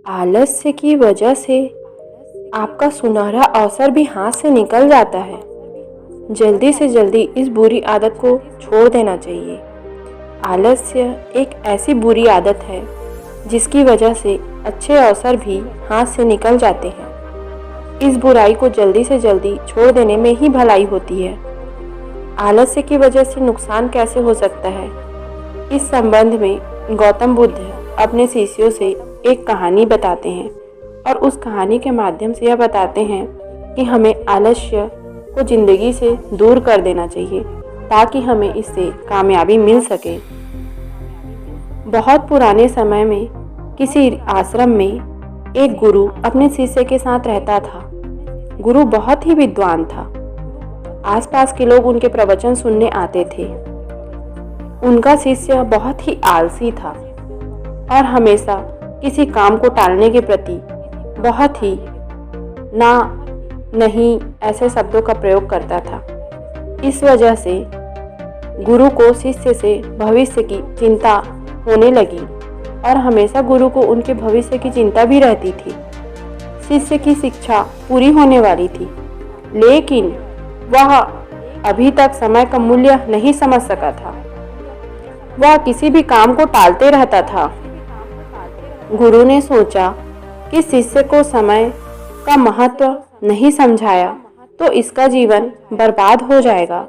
आलस्य की वजह से आपका सुनहरा अवसर भी हाथ से निकल जाता है। जल्दी से जल्दी इस बुरी आदत को छोड़ देना चाहिए। आलस्य एक ऐसी बुरी आदत है जिसकी वजह से अच्छे अवसर भी हाथ से निकल जाते हैं। इस बुराई को जल्दी से जल्दी छोड़ देने में ही भलाई होती है। आलस्य की वजह से नुकसान कैसे हो सकता है, इस संबंध में गौतम बुद्ध अपने शिष्यों से एक कहानी बताते हैं और उस कहानी के माध्यम से यह बताते हैं कि हमें आलस्य को ज़िंदगी से दूर कर देना चाहिए ताकि हमें इससे कामयाबी मिल सके। बहुत पुराने समय में किसी आश्रम में एक गुरु अपने शिष्य के साथ रहता था। गुरु बहुत ही विद्वान था। आसपास के लोग उनके प्रवचन सुनने आते थे। उनका शिष्य बहुत ही आलसी था और हमेशा किसी काम को टालने के प्रति बहुत ही ना नहीं ऐसे शब्दों का प्रयोग करता था। इस वजह से गुरु को शिष्य से भविष्य की चिंता होने लगी और हमेशा गुरु को उनके भविष्य की चिंता भी रहती थी। शिष्य की शिक्षा पूरी होने वाली थी, लेकिन वह अभी तक समय का मूल्य नहीं समझ सका था। वह किसी भी काम को टालते रहता था। गुरु ने सोचा कि शिष्य को समय का महत्व नहीं समझाया तो इसका जीवन बर्बाद हो जाएगा।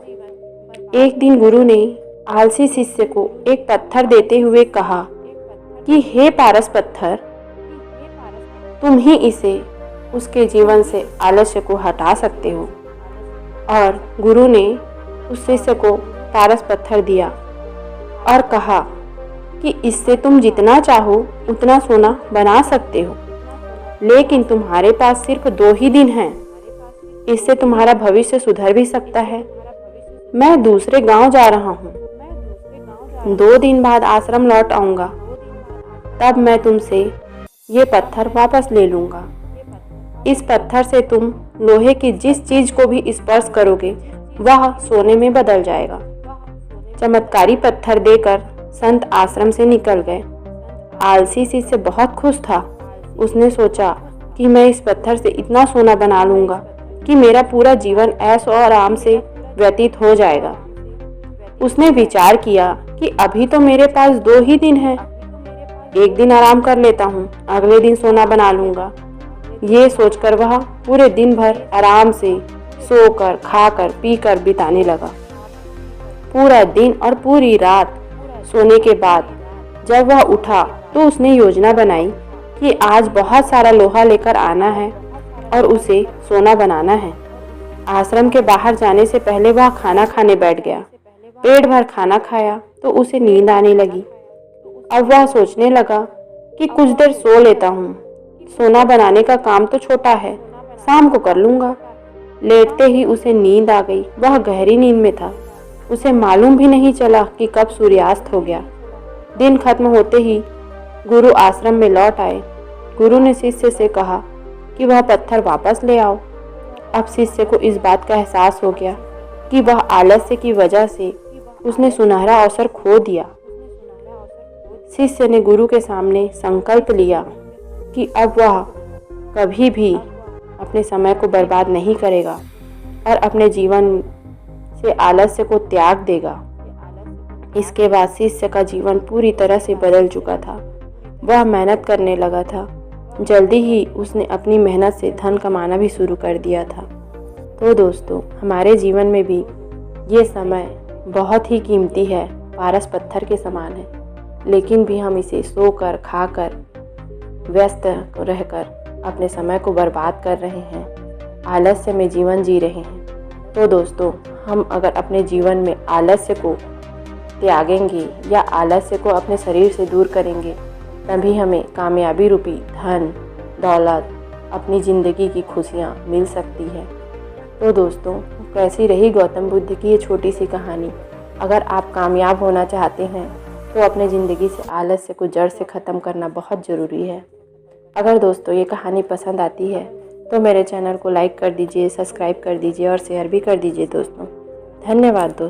एक दिन गुरु ने आलसी शिष्य को एक पत्थर देते हुए कहा कि हे पारस पत्थर, तुम ही इसे उसके जीवन से आलस्य को हटा सकते हो। और गुरु ने उस शिष्य को पारस पत्थर दिया और कहा कि इससे तुम जितना चाहो उतना सोना बना सकते हो, लेकिन तुम्हारे पास सिर्फ 2 ही दिन हैं। इससे तुम्हारा भविष्य सुधर भी सकता है। मैं दूसरे गांव जा रहा हूँ, 2 दिन बाद आश्रम लौट आऊँगा, तब मैं तुमसे ये पत्थर वापस ले लूँगा। इस पत्थर से तुम लोहे की जिस चीज़ को भी स्पर्श करोगे वह सोने में बदल जाएगा। चमत्कारी पत्थर देकर संत आश्रम से निकल गए। आलसी शिष्य बहुत खुश था। उसने सोचा कि मैं इस पत्थर से इतना सोना बना लूँगा कि मेरा पूरा जीवन ऐश और आराम से व्यतीत हो जाएगा। उसने विचार किया कि अभी तो मेरे पास 2 ही दिन हैं। एक दिन आराम कर लेता हूँ, अगले दिन सोना बना लूँगा। ये सोचकर वह पूरे दिन भर आराम से सोकर, खाकर, पीकर बिताने लगा। पूरा दिन और पूरी रात सोने के बाद जब वह उठा तो उसने योजना बनाई कि आज बहुत सारा लोहा लेकर आना है और उसे सोना बनाना है। आश्रम के बाहर जाने से पहले वह खाना खाने बैठ गया। पेट भर खाना खाया तो उसे नींद आने लगी। अब वह सोचने लगा कि कुछ देर सो लेता हूँ, सोना बनाने का काम तो छोटा है, शाम को कर लूँगा। लेटते ही उसे नींद आ गई। वह गहरी नींद में था। उसे मालूम भी नहीं चला कि कब सूर्यास्त हो गया। दिन खत्म होते ही गुरु आश्रम में लौट आए। गुरु ने शिष्य से कहा कि वह पत्थर वापस ले आओ। अब शिष्य को इस बात का एहसास हो गया कि वह आलस्य की वजह से उसने सुनहरा अवसर खो दिया। शिष्य ने गुरु के सामने संकल्प लिया कि अब वह कभी भी अपने समय को बर्बाद नहीं करेगा और अपने जीवन से आलस्य को त्याग देगा। इसके बाद शिष्य का जीवन पूरी तरह से बदल चुका था। वह मेहनत करने लगा था। जल्दी ही उसने अपनी मेहनत से धन कमाना भी शुरू कर दिया था। तो दोस्तों, हमारे जीवन में भी ये समय बहुत ही कीमती है, पारस पत्थर के समान है, लेकिन भी हम इसे सोकर, खाकर, व्यस्त रहकर अपने समय को बर्बाद कर रहे हैं, आलस्य में जीवन जी रहे हैं। तो दोस्तों, हम अगर अपने जीवन में आलस्य को त्यागेंगे या आलस्य को अपने शरीर से दूर करेंगे, तभी हमें कामयाबी रूपी धन, दौलत, अपनी ज़िंदगी की खुशियाँ मिल सकती है। तो दोस्तों, कैसी रही गौतम बुद्ध की ये छोटी सी कहानी। अगर आप कामयाब होना चाहते हैं तो अपने ज़िंदगी से आलस्य को जड़ से ख़त्म करना बहुत ज़रूरी है। अगर दोस्तों ये कहानी पसंद आती है तो मेरे चैनल को लाइक कर दीजिए, सब्सक्राइब कर दीजिए और शेयर भी कर दीजिए दोस्तों। धन्यवाद दोस्तों।